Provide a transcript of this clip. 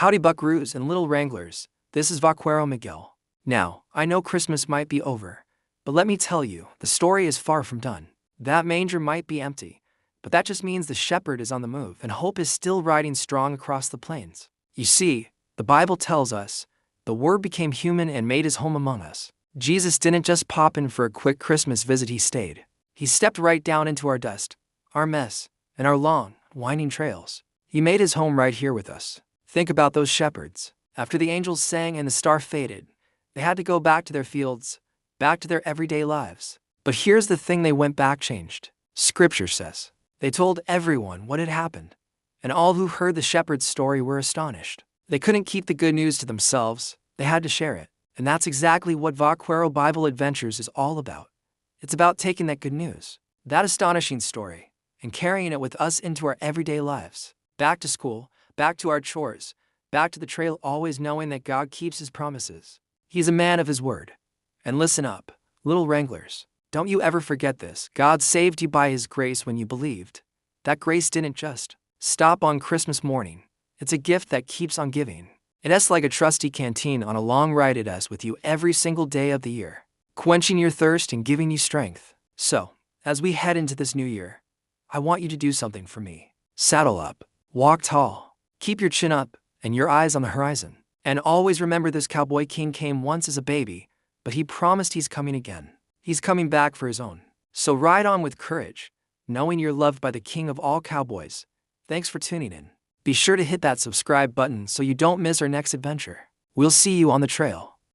Howdy buckaroos and little wranglers, this is Vaquero Miguel. Now, I know Christmas might be over, but let me tell you, the story is far from done. That manger might be empty, but that just means the shepherd is on the move and hope is still riding strong across the plains. You see, the Bible tells us, the Word became human and made his home among us. Jesus didn't just pop in for a quick Christmas visit, he stayed. He stepped right down into our dust, our mess, and our long, winding trails. He made his home right here with us. Think about those shepherds. After the angels sang and the star faded, they had to go back to their fields, back to their everyday lives. But here's the thing, they went back changed. Scripture says, they told everyone what had happened, and all who heard the shepherd's story were astonished. They couldn't keep the good news to themselves, they had to share it. And that's exactly what Vaquero Bible Adventures is all about. It's about taking that good news, that astonishing story, and carrying it with us into our everyday lives. Back to school, back to our chores, back to the trail, always knowing that God keeps his promises. He's a man of his word. And listen up, little wranglers. Don't you ever forget this. God saved you by his grace when you believed. That grace didn't just stop on Christmas morning. It's a gift that keeps on giving. It's like a trusty canteen on a long ride. It is with you every single day of the year, quenching your thirst and giving you strength. So, as we head into this new year, I want you to do something for me. Saddle up, walk tall, keep your chin up and your eyes on the horizon. And always remember, this cowboy king came once as a baby, but he promised he's coming again. He's coming back for his own. So ride on with courage, knowing you're loved by the king of all cowboys. Thanks for tuning in. Be sure to hit that subscribe button so you don't miss our next adventure. We'll see you on the trail.